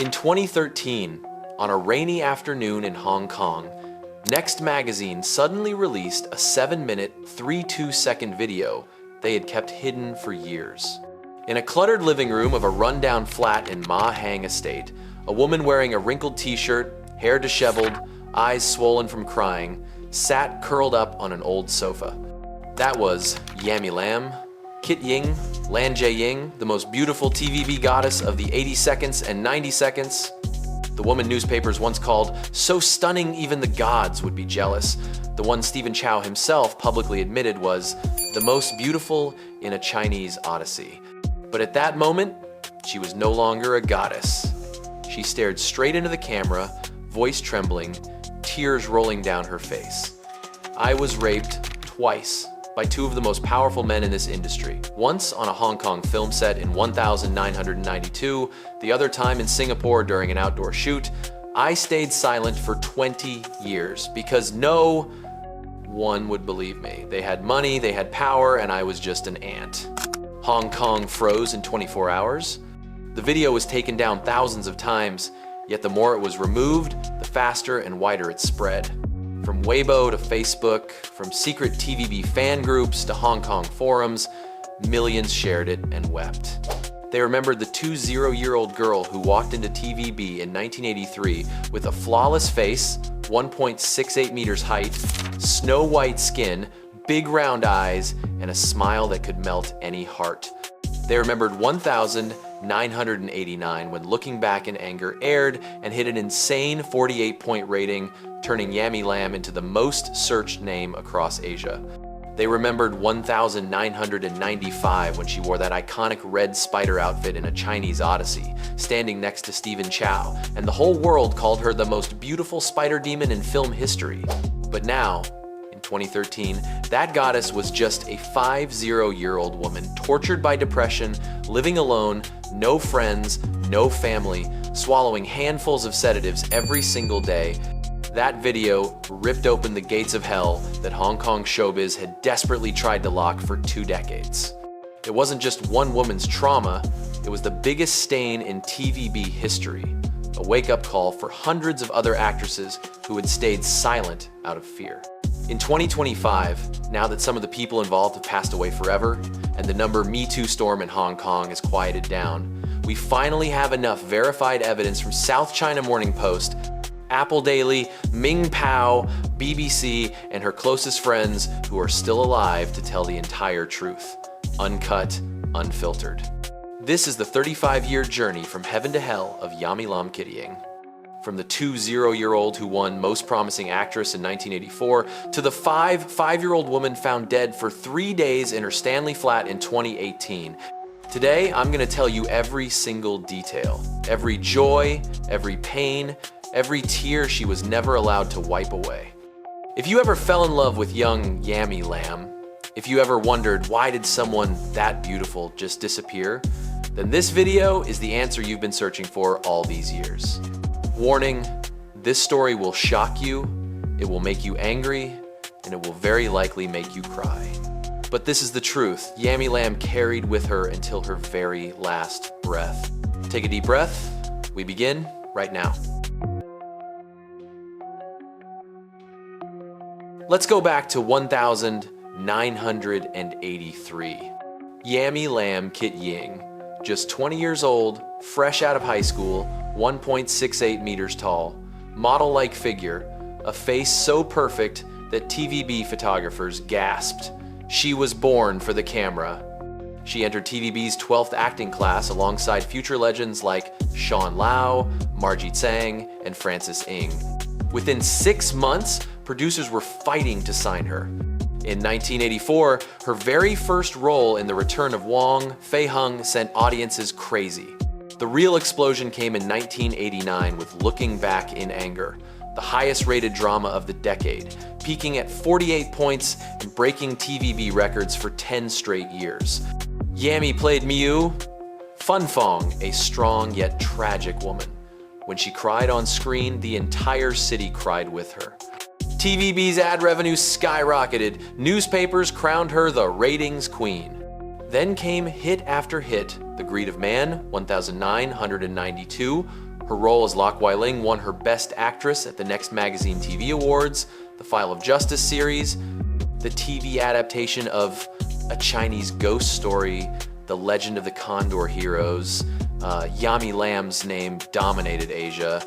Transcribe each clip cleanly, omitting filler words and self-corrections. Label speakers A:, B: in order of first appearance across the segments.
A: In 2013, on a rainy afternoon in Hong Kong, Next magazine suddenly released a 7-minute, 32-second video they had kept hidden for years. In a cluttered living room of a rundown flat in Ma Hang Estate, a woman wearing a wrinkled t-shirt, hair disheveled, eyes swollen from crying, sat curled up on an old sofa. That was Yammie Lam Kit-ying, Lan Jie-ying, the most beautiful TVB goddess of the 80 seconds and 90 seconds. The woman newspapers once called so stunning even the gods would be jealous. The one Stephen Chow himself publicly admitted was the most beautiful in A Chinese Odyssey. But at that moment, she was no longer a goddess. She stared straight into the camera, voice trembling, tears rolling down her face. I was raped twice by two of the most powerful men in this industry. Once on a Hong Kong film set in 1992, the other time in Singapore during an outdoor shoot. I stayed silent for 20 years because no one would believe me. They had money, they had power, and I was just an ant. Hong Kong froze in 24 hours. The video was taken down thousands of times, yet the more it was removed, the faster and wider it spread. From Weibo to Facebook, from secret TVB fan groups to Hong Kong forums, millions shared it and wept. They remembered the 20-year-old girl who walked into TVB in 1983 with a flawless face, 1.68 meters height, snow-white skin, big round eyes, and a smile that could melt any heart. They remembered 1989 when Looking Back in Anger aired and hit an insane 48-point rating, turning Yammie Lam into the most searched name across Asia. They remembered 1995 when she wore that iconic red spider outfit in A Chinese Odyssey, standing next to Stephen Chow, and the whole world called her the most beautiful spider demon in film history. But now, in 2013, that goddess was just a 50-year-old woman tortured by depression, living alone, no friends, no family, swallowing handfuls of sedatives every single day. That video ripped open the gates of hell that Hong Kong showbiz had desperately tried to lock for 2 decades. It wasn't just one woman's trauma, it was the biggest stain in TVB history, a wake-up call for hundreds of other actresses who had stayed silent out of fear. In 2025, now that some of the people involved have passed away forever, and the Me Too storm in Hong Kong has quieted down, we finally have enough verified evidence from South China Morning Post, Apple Daily, Ming Pao, BBC, and her closest friends who are still alive to tell the entire truth. Uncut, unfiltered. This is the 35-year journey from heaven to hell of Yammie Lam Kit-ying. From the 20-year-old who won Most Promising Actress in 1984 to the 5-year-old woman found dead for 3 days in her Stanley flat in 2018. Today, I'm gonna tell you every single detail, every joy, every pain, every tear she was never allowed to wipe away. If you ever fell in love with young Yammie Lam, if you ever wondered why did someone that beautiful just disappear, then this video is the answer you've been searching for all these years. Warning, this story will shock you, it will make you angry, and it will very likely make you cry. But this is the truth Yammie Lam carried with her until her very last breath. Take a deep breath. We begin right now. Let's go back to 1983. Yammie Lam Kit-ying, just 20 years old, fresh out of high school, 1.68 meters tall, model-like figure, a face so perfect that TVB photographers gasped. She was born for the camera. She entered TVB's 12th acting class alongside future legends like Sean Lau, Margie Tsang, and Francis Ng. Within 6 months, producers were fighting to sign her. In 1984, her very first role in The Return of Wong, Fei Hung sent audiences crazy. The real explosion came in 1989 with Looking Back in Anger, the highest rated drama of the decade, peaking at 48 points and breaking TVB records for 10 straight years. Yammie played Miu, Fun Fong, a strong yet tragic woman. When she cried on screen, the entire city cried with her. TVB's ad revenue skyrocketed, newspapers crowned her the ratings queen. Then came hit after hit, The Greed of Man, 1992, Her role as Lok Wai-ling won her Best Actress at the Next Magazine TV Awards, the File of Justice series, the TV adaptation of A Chinese Ghost Story, The Legend of the Condor Heroes. Yammie Lam's name dominated Asia.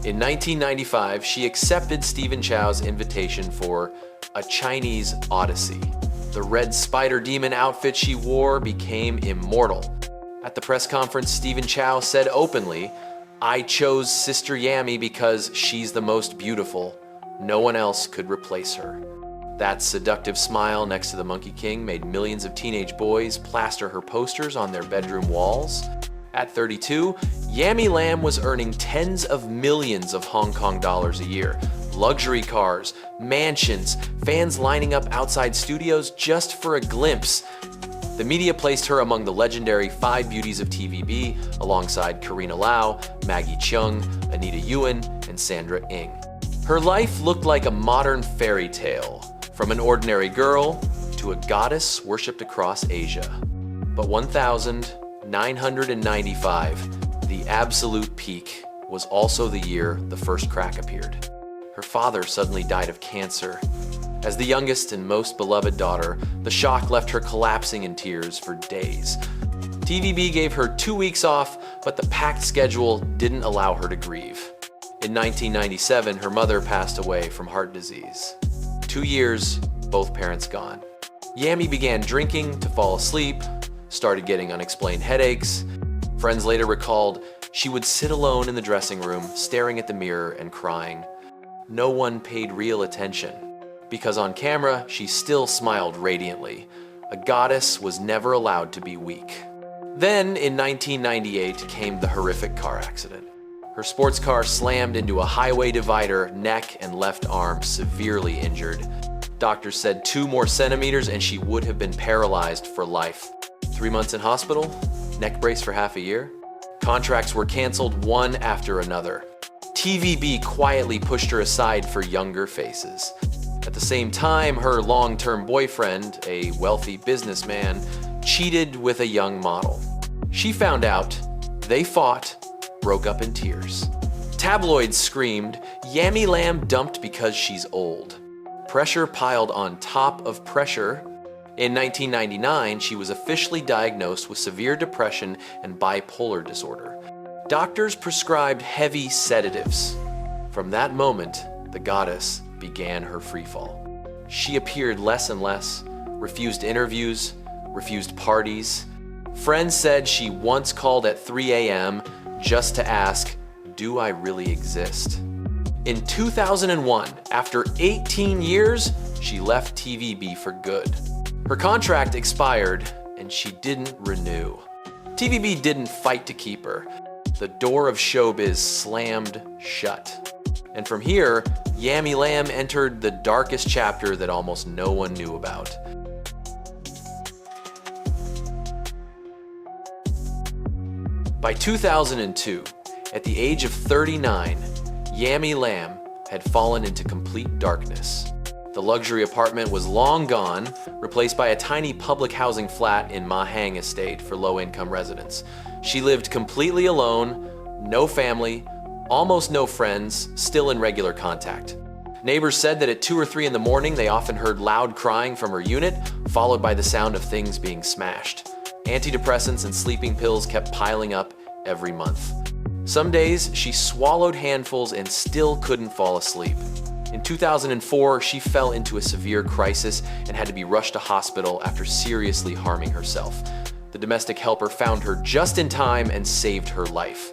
A: In 1995, she accepted Stephen Chow's invitation for A Chinese Odyssey. The red spider demon outfit she wore became immortal. At the press conference, Stephen Chow said openly, "I chose Sister Yammie because she's the most beautiful. No one else could replace her." That seductive smile next to the Monkey King made millions of teenage boys plaster her posters on their bedroom walls. At 32, Yammie Lam was earning tens of millions of Hong Kong dollars a year. Luxury cars, mansions, fans lining up outside studios just for a glimpse. The media placed her among the legendary 5 beauties of TVB, alongside Karina Lau, Maggie Cheung, Anita Yuan, and Sandra Ng. Her life looked like a modern fairy tale, from an ordinary girl to a goddess worshipped across Asia. But 1995, the absolute peak, was also the year the first crack appeared. Her father suddenly died of cancer. As the youngest and most beloved daughter, the shock left her collapsing in tears for days. TVB gave her 2 weeks off, but the packed schedule didn't allow her to grieve. In 1997, her mother passed away from heart disease. 2 years, both parents gone. Yammie began drinking to fall asleep, started getting unexplained headaches. Friends later recalled she would sit alone in the dressing room, staring at the mirror and crying. No one paid real attention, because on camera, she still smiled radiantly. A goddess was never allowed to be weak. Then, in 1998, came the horrific car accident. Her sports car slammed into a highway divider, neck and left arm severely injured. Doctors said 2 more centimeters and she would have been paralyzed for life. 3 months in hospital, neck brace for half a year. Contracts were canceled one after another. TVB quietly pushed her aside for younger faces. At the same time, her long-term boyfriend, a wealthy businessman, cheated with a young model. She found out, they fought, broke up in tears. Tabloids screamed, "Yammie Lam dumped because she's old." Pressure piled on top of pressure. In 1999, she was officially diagnosed with severe depression and bipolar disorder. Doctors prescribed heavy sedatives. From that moment, the goddess began her freefall. She appeared less and less, refused interviews, refused parties. Friends said she once called at 3 a.m. just to ask, "Do I really exist?" In 2001, after 18 years, she left TVB for good. Her contract expired, and she didn't renew. TVB didn't fight to keep her. The door of showbiz slammed shut. And from here, Yammie Lam entered the darkest chapter that almost no one knew about. By 2002, at the age of 39, Yammie Lam had fallen into complete darkness. The luxury apartment was long gone, replaced by a tiny public housing flat in Ma Hang Estate for low-income residents. She lived completely alone, no family, almost no friends, still in regular contact. Neighbors said that at 2 or 3 in the morning, they often heard loud crying from her unit, followed by the sound of things being smashed. Antidepressants and sleeping pills kept piling up every month. Some days, she swallowed handfuls and still couldn't fall asleep. In 2004, she fell into a severe crisis and had to be rushed to hospital after seriously harming herself. The domestic helper found her just in time and saved her life.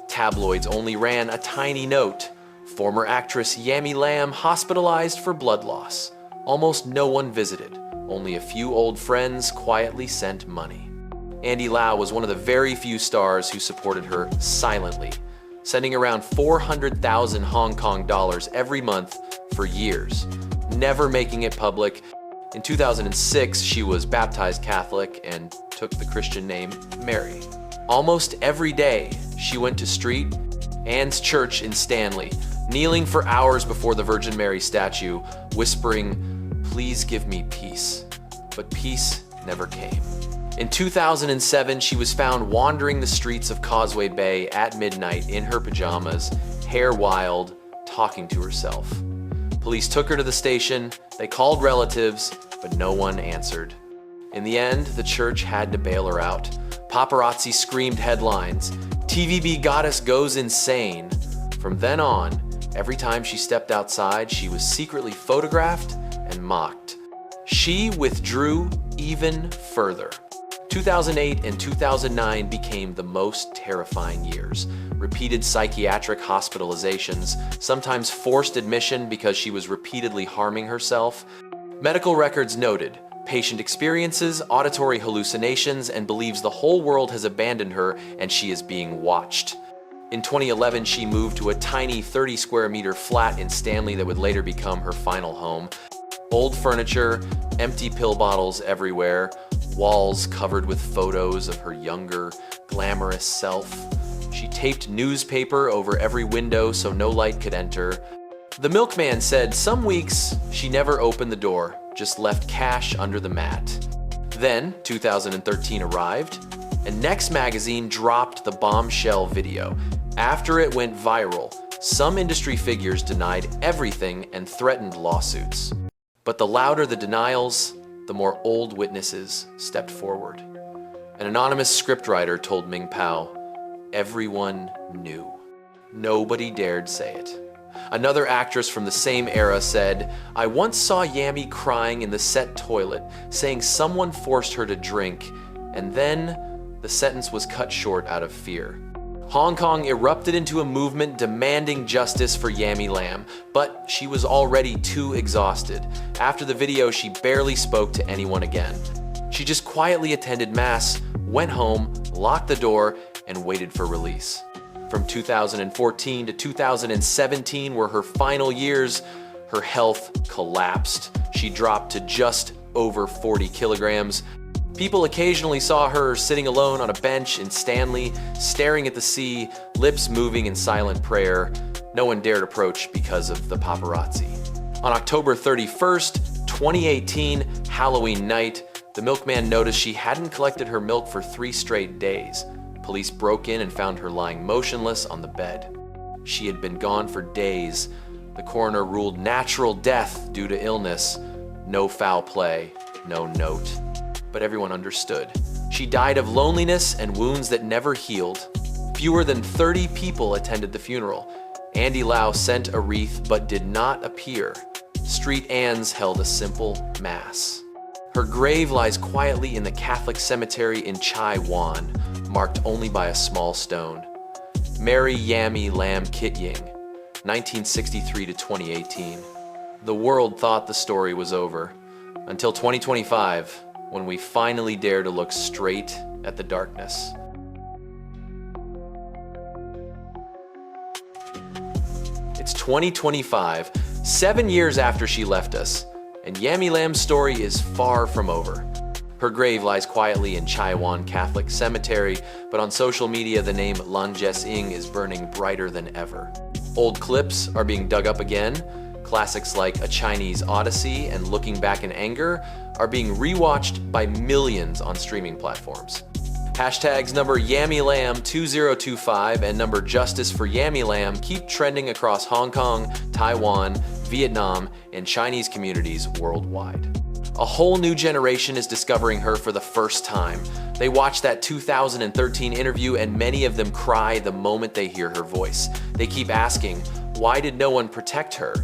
A: Tabloids only ran a tiny note. Former actress Yammie Lam hospitalized for blood loss. Almost no one visited. Only a few old friends quietly sent money. Andy Lau was one of the very few stars who supported her silently, sending around 400,000 Hong Kong dollars every month for years, never making it public. In 2006, she was baptized Catholic and took the Christian name Mary. Almost every day, she went to Street Anne's Church in Stanley, kneeling for hours before the Virgin Mary statue, whispering, "Please give me peace." But peace never came. In 2007, she was found wandering the streets of Causeway Bay at midnight in her pajamas, hair wild, talking to herself. Police took her to the station, they called relatives, but no one answered. In the end, the church had to bail her out. Paparazzi screamed headlines, "TVB goddess goes insane." From then on, every time she stepped outside, she was secretly photographed and mocked. She withdrew even further. 2008 and 2009 became the most terrifying years. Repeated psychiatric hospitalizations, sometimes forced admission because she was repeatedly harming herself. Medical records noted patient experiences auditory hallucinations and believes the whole world has abandoned her and she is being watched. In 2011, she moved to a tiny 30 square meter flat in Stanley that would later become her final home. Old furniture, empty pill bottles everywhere, walls covered with photos of her younger, glamorous self. She taped newspaper over every window so no light could enter. The milkman said some weeks she never opened the door, just left cash under the mat. Then 2013 arrived, and Next magazine dropped the bombshell video. After it went viral, some industry figures denied everything and threatened lawsuits. But the louder the denials, the more old witnesses stepped forward. An anonymous scriptwriter told Ming Pao, "Everyone knew. Nobody dared say it." Another actress from the same era said, "I once saw Yammie crying in the set toilet, saying someone forced her to drink, and then the sentence was cut short out of fear." Hong Kong erupted into a movement demanding justice for Yammie Lam, but she was already too exhausted. After the video, she barely spoke to anyone again. She just quietly attended mass, went home, locked the door, and waited for release. From 2014 to 2017 were her final years. Her health collapsed. She dropped to just over 40 kilograms. People occasionally saw her sitting alone on a bench in Stanley, staring at the sea, lips moving in silent prayer. No one dared approach because of the paparazzi. On October 31st, 2018, Halloween night, the milkman noticed she hadn't collected her milk for 3 straight days. Police broke in and found her lying motionless on the bed. She had been gone for days. The coroner ruled natural death due to illness. No foul play, no note. But everyone understood. She died of loneliness and wounds that never healed. Fewer than 30 people attended the funeral. Andy Lau sent a wreath but did not appear. Street Anns held a simple mass. Her grave lies quietly in the Catholic cemetery in Chai Wan, marked only by a small stone. Mary Yammie Lam Kit-ying, 1963 to 2018. The world thought the story was over, until 2025, when we finally dare to look straight at the darkness. It's 2025, 7 years after she left us, and Yammie Lam's story is far from over. Her grave lies quietly in Chai Wan Catholic Cemetery, but on social media the name Lan Jes-ing is burning brighter than ever. Old clips are being dug up again. Classics like A Chinese Odyssey and Looking Back in Anger are being rewatched by millions on streaming platforms. Hashtags number Yammie Lam 2025 and number Justice for Yammie Lam keep trending across Hong Kong, Taiwan, Vietnam, and Chinese communities worldwide. A whole new generation is discovering her for the first time. They watch that 2013 interview and many of them cry the moment they hear her voice. They keep asking, why did no one protect her?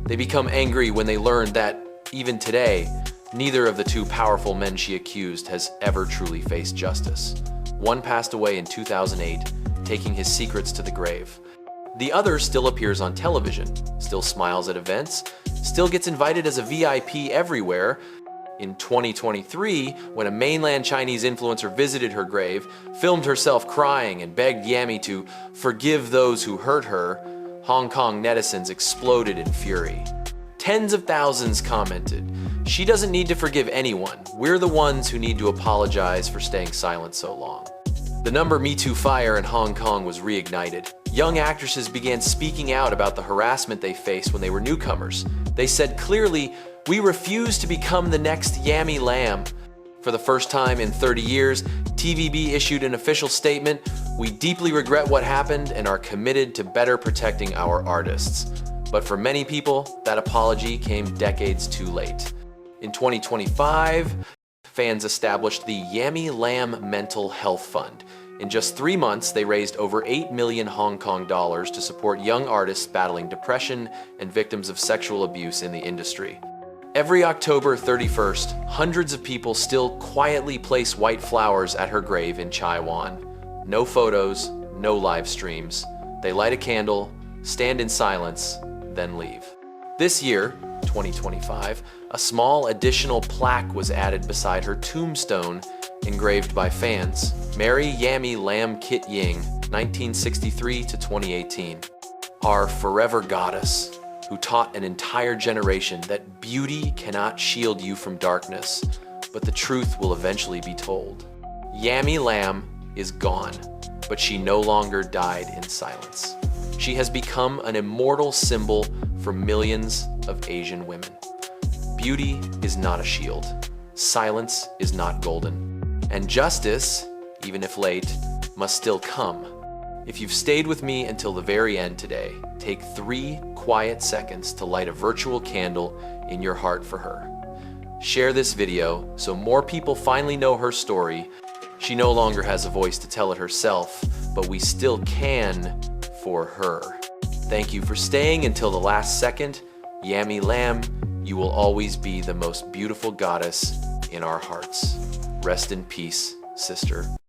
A: They become angry when they learn that, even today, neither of the 2 powerful men she accused has ever truly faced justice. One passed away in 2008, taking his secrets to the grave. The other still appears on television, still smiles at events, still gets invited as a VIP everywhere. In 2023, when a mainland Chinese influencer visited her grave, filmed herself crying and begged Yammie to forgive those who hurt her, Hong Kong netizens exploded in fury. Tens of thousands commented, "She doesn't need to forgive anyone. We're the ones who need to apologize for staying silent so long." The number Me Too fire in Hong Kong was reignited. Young actresses began speaking out about the harassment they faced when they were newcomers. They said clearly, "We refuse to become the next Yammie Lam." For the first time in 30 years, TVB issued an official statement: "We deeply regret what happened and are committed to better protecting our artists." But for many people, that apology came decades too late. In 2025, fans established the Yammie Lam Mental Health Fund. In just 3 months, they raised over 8 million Hong Kong dollars to support young artists battling depression and victims of sexual abuse in the industry. Every October 31st, hundreds of people still quietly place white flowers at her grave in Taiwan. No photos, no live streams. They light a candle, stand in silence, then leave. This year, 2025, a small additional plaque was added beside her tombstone, engraved by fans. Mary Yammie Lam Kit-ying, 1963 to 2018. Our forever goddess, who taught an entire generation that beauty cannot shield you from darkness, but the truth will eventually be told. Yammie Lam is gone, but she no longer died in silence. She has become an immortal symbol for millions of Asian women. Beauty is not a shield. Silence is not golden. And justice, even if late, must still come. If you've stayed with me until the very end today, take 3 quiet seconds to light a virtual candle in your heart for her. Share this video so more people finally know her story. She no longer has a voice to tell it herself, but we still can for her. Thank you for staying until the last second. Yammie Lam, you will always be the most beautiful goddess in our hearts. Rest in peace, sister.